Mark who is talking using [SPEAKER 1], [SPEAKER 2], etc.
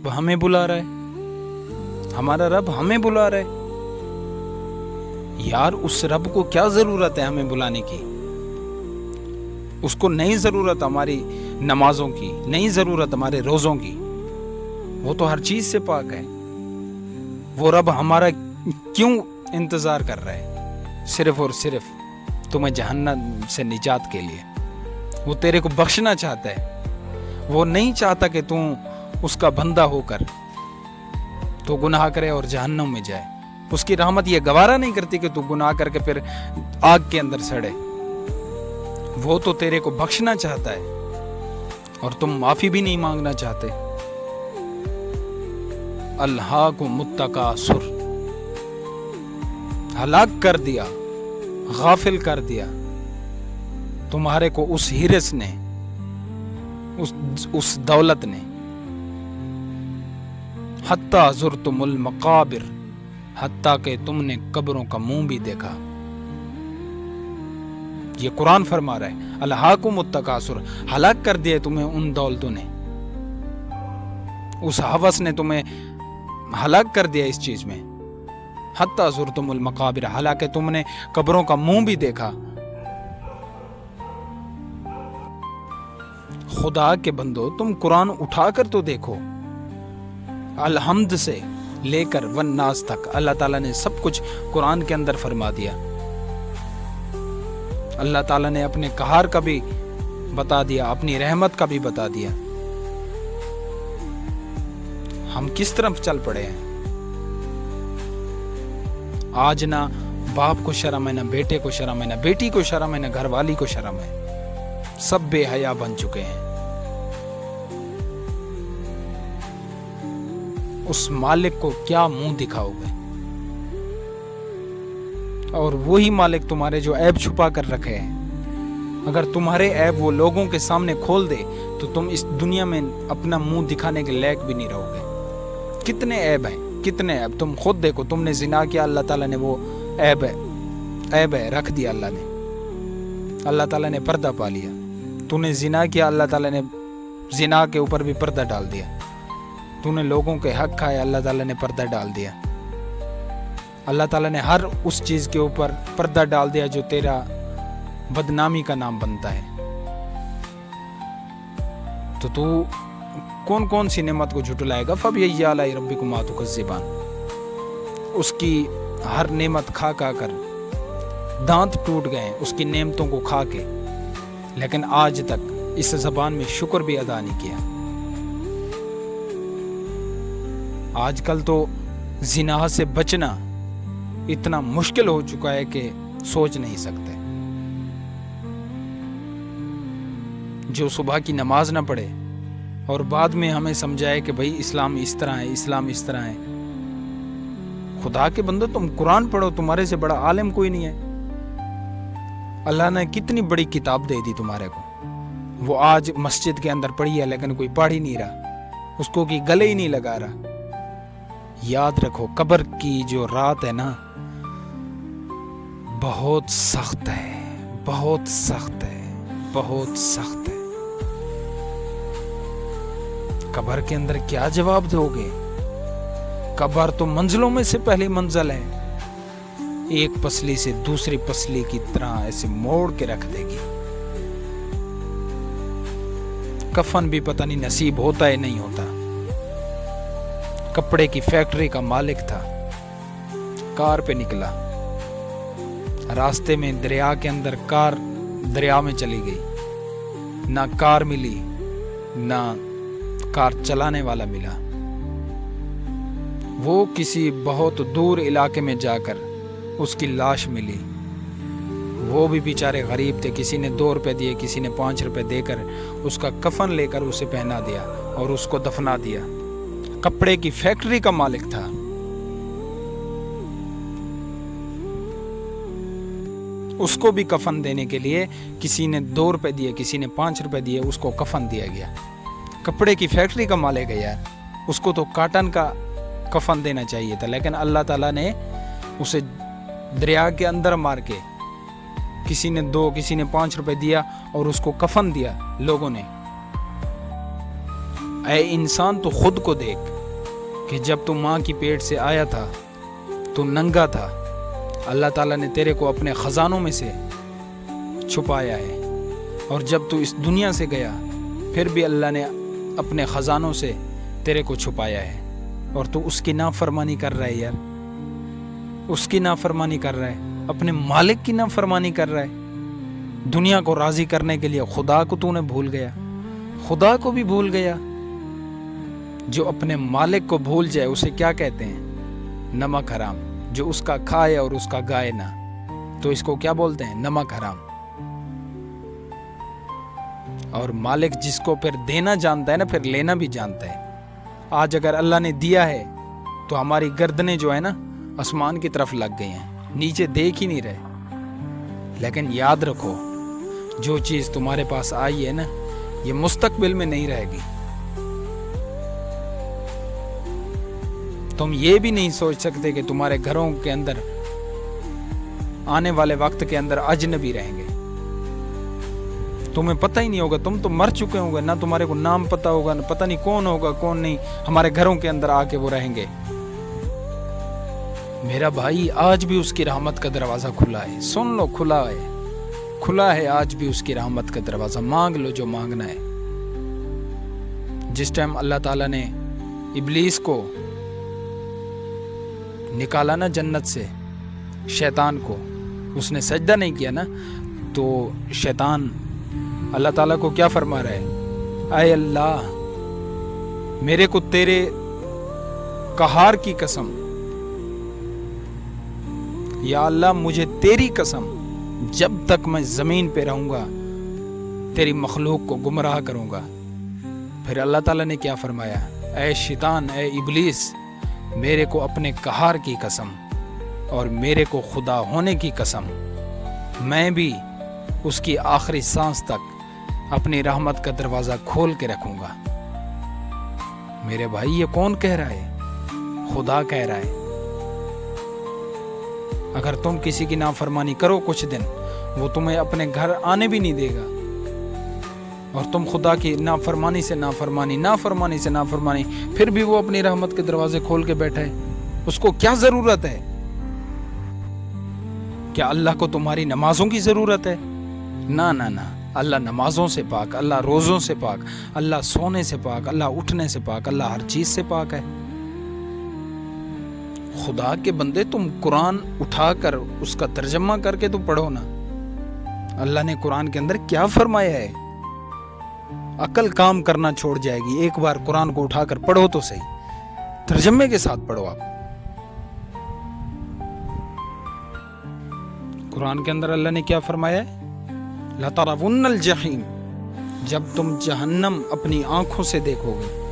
[SPEAKER 1] رب ہمیں بلا رہا ہے، ہمارا رب ہمیں بلا رہا ہے۔ یار اس رب کو کیا ضرورت ہے ہمیں بلانے کی؟ اس کو نہیں ضرورت ہماری نمازوں کی، نہیں ضرورت ہمارے روزوں کی، وہ تو ہر چیز سے پاک ہے۔ وہ رب ہمارا کیوں انتظار کر رہا ہے؟ صرف اور صرف تمہیں جہنم سے نجات کے لیے۔ وہ تیرے کو بخشنا چاہتا ہے، وہ نہیں چاہتا کہ تم اس کا بندہ ہو کر تو گناہ کرے اور جہنم میں جائے۔ اس کی رحمت یہ گوارا نہیں کرتی کہ تو گناہ کر کے پھر آگ کے اندر سڑے۔ وہ تو تیرے کو بخشنا چاہتا ہے اور تم معافی بھی نہیں مانگنا چاہتے۔ الہاکم التکاثر، ہلاک کر دیا، غافل کر دیا تمہارے کو اس ہرس نے، اس دولت نے۔ حتی زرتم المقابر، حتیٰ کہ تم نے قبروں کا منہ بھی دیکھا۔ یہ قرآن فرما رہا ہے الہاکم التکاثر، ہلاک کر دیا تمہیں ان دولتوں نے، اس ہوس نے تمہیں ہلاک کر دیا اس چیز میں۔ حتی زرتم المقابر، حالانکہ تم نے قبروں کا منہ بھی دیکھا۔ خدا کے بندو تم قرآن اٹھا کر تو دیکھو، الحمد سے لے کر والناس تک اللہ تعالیٰ نے سب کچھ قرآن کے اندر فرما دیا۔ اللہ تعالیٰ نے اپنے قہار کا بھی بتا دیا، اپنی رحمت کا بھی بتا دیا۔ ہم کس طرف چل پڑے ہیں؟ آج نہ باپ کو شرم ہے، نہ بیٹے کو شرم ہے، نہ بیٹی کو شرم ہے، نہ گھر والی کو شرم ہے۔ سب بے حیا بن چکے ہیں۔ اس مالک کو کیا منہ دکھاؤ گے؟ اور وہی مالک تمہارے جو عیب چھپا کر رکھے ہیں، اگر تمہارے عیب وہ لوگوں کے سامنے کھول دے تو تم اس دنیا میں اپنا منہ دکھانے کے لائق بھی نہیں رہو گے۔ کتنے عیب ہیں، کتنے عیب، تم خود دیکھو۔ تم نے زنا کیا، اللہ تعالیٰ نے وہ عیب ہے رکھ دیا، اللہ تعالیٰ نے پردہ پا لیا۔ تو نے زنا کیا، اللہ تعالیٰ نے زنا کے اوپر بھی پردہ ڈال دیا۔ تو نے لوگوں کے حق کھائے، اللہ تعالیٰ نے پردہ ڈال دیا۔ اللہ تعالیٰ نے ہر اس چیز کے اوپر پردہ ڈال دیا جو تیرا بدنامی کا نام بنتا ہے۔ تو کون کون سی نعمت کو جھٹلائے گا؟ فَبِأَيِّ آلَاءِ رَبِّكُمَا تُكَذِّبَانِ۔ اس کی ہر نعمت کھا کر دانت ٹوٹ گئے اس کی نعمتوں کو کھا کے، لیکن آج تک اس زبان میں شکر بھی ادا نہیں کیا۔ آج کل تو زنا سے بچنا اتنا مشکل ہو چکا ہے کہ سوچ نہیں سکتے۔ جو صبح کی نماز نہ پڑھے اور بعد میں ہمیں سمجھائے کہ بھائی اسلام اس طرح ہے، اسلام اس طرح ہے۔ خدا کے بندو تم قرآن پڑھو، تمہارے سے بڑا عالم کوئی نہیں ہے۔ اللہ نے کتنی بڑی کتاب دے دی تمہارے کو، وہ آج مسجد کے اندر پڑھی ہے لیکن کوئی پڑھ ہی نہیں رہا، اس کو کی گلے ہی نہیں لگا رہا۔ یاد رکھو قبر کی جو رات ہے نا، بہت سخت ہے، بہت سخت ہے، بہت سخت ہے۔ قبر کے اندر کیا جواب دو گے؟ قبر تو منزلوں میں سے پہلی منزل ہے، ایک پسلی سے دوسری پسلی کی طرح ایسے موڑ کے رکھ دے گی۔ کفن بھی پتہ نہیں نصیب ہوتا ہے نہیں ہوتا۔ کپڑے کی فیکٹری کا مالک تھا، کار پہ نکلا، راستے میں دریا کے اندر کار دریا میں چلی گئی، نہ کار ملی نہ کار چلانے والا ملا۔ وہ کسی بہت دور علاقے میں جا کر اس کی لاش ملی۔ وہ بھی بیچارے غریب تھے، کسی نے 2 روپے دیے، کسی نے 5 روپے دے کر اس کا کفن لے کر اسے پہنا دیا اور اس کو دفنا دیا۔ کپڑے کی فیکٹری کا مالک تھا، اس کو بھی کفن دینے کے لیے کسی نے 2 روپے دیے، کسی نے 5 روپے دیے، اس کو کفن دیا گیا۔ کپڑے کی فیکٹری کا مالک ہے یار، اس کو تو کاٹن کا کفن دینا چاہیے تھا، لیکن اللہ تعالیٰ نے اسے دریا کے اندر مار کے کسی نے 2 کسی نے 5 روپے دیا اور اس کو کفن دیا لوگوں نے۔ اے انسان تو خود کو دیکھ، کہ جب تو ماں کی پیٹ سے آیا تھا تو ننگا تھا، اللہ تعالیٰ نے تیرے کو اپنے خزانوں میں سے چھپایا ہے، اور جب تو اس دنیا سے گیا پھر بھی اللہ نے اپنے خزانوں سے تیرے کو چھپایا ہے، اور تو اس کی نافرمانی کر رہا ہے یار، اس کی نافرمانی کر رہا ہے، اپنے مالک کی نافرمانی کر رہا ہے۔ دنیا کو راضی کرنے کے لیے خدا کو تو نے بھول گیا، خدا کو بھی بھول گیا۔ جو اپنے مالک کو بھول جائے اسے کیا کہتے ہیں؟ نمک حرام۔ جو اس کا کھائے اور اس کا گائے نہ، تو اس کو کیا بولتے ہیں؟ نمک حرام۔ اور مالک جس کو پھر دینا جانتا ہے نا، پھر لینا بھی جانتا ہے۔ آج اگر اللہ نے دیا ہے تو ہماری گردنیں جو ہے نا آسمان کی طرف لگ گئی ہیں، نیچے دیکھ ہی نہیں رہے۔ لیکن یاد رکھو، جو چیز تمہارے پاس آئی ہے نا، یہ مستقبل میں نہیں رہے گی۔ تم یہ بھی نہیں سوچ سکتے کہ تمہارے گھروں کے اندر آنے والے وقت کے اندر اجنبی رہیں گے۔ تمہیں پتہ ہی نہیں ہوگا، تم تو مر چکے ہوں گے، نہ تمہارے کو نام پتہ ہوگا، نہ پتہ نہیں کون ہوگا کون نہیں، ہمارے گھروں کے اندر آ کے وہ رہیں گے۔ میرا بھائی، آج بھی اس کی رحمت کا دروازہ کھلا ہے، سن لو، کھلا ہے آج بھی اس کی رحمت کا دروازہ۔ مانگ لو جو مانگنا ہے۔ جس ٹائم اللہ تعالیٰ نے ابلیس کو نکالا نا جنت سے، شیطان کو، اس نے سجدہ نہیں کیا نا، تو شیطان اللہ تعالیٰ کو کیا فرما رہا ہے؟ اے اللہ، میرے کو تیرے قہار کی قسم، یا اللہ مجھے تیری قسم، جب تک میں زمین پہ رہوں گا تیری مخلوق کو گمراہ کروں گا۔ پھر اللہ تعالیٰ نے کیا فرمایا؟ اے شیطان، اے ابلیس، میرے کو اپنے قہار کی قسم اور میرے کو خدا ہونے کی قسم، میں بھی اس کی آخری سانس تک اپنی رحمت کا دروازہ کھول کے رکھوں گا۔ میرے بھائی، یہ کون کہہ رہا ہے؟ خدا کہہ رہا ہے۔ اگر تم کسی کی نافرمانی کرو کچھ دن، وہ تمہیں اپنے گھر آنے بھی نہیں دے گا، اور تم خدا کی نافرمانی سے نافرمانی، پھر بھی وہ اپنی رحمت کے دروازے کھول کے بیٹھا ہے۔ اس کو کیا ضرورت ہے؟ کیا اللہ کو تمہاری نمازوں کی ضرورت ہے؟ نہ نہ نہ، اللہ نمازوں سے پاک، اللہ روزوں سے پاک، اللہ سونے سے پاک، اللہ اٹھنے سے پاک، اللہ ہر چیز سے پاک ہے۔ خدا کے بندے، تم قرآن اٹھا کر اس کا ترجمہ کر کے تو پڑھو نا۔ اللہ نے قرآن کے اندر کیا فرمایا ہے؟ عقل کام کرنا چھوڑ جائے گی۔ ایک بار قرآن کو اٹھا کر پڑھو تو صحیح، ترجمے کے ساتھ پڑھو۔ آپ قرآن کے اندر اللہ نے کیا فرمایا ہے؟ لَتَرَوُنَّ الْجَحِيمَ، جب تم جہنم اپنی آنکھوں سے دیکھو گے،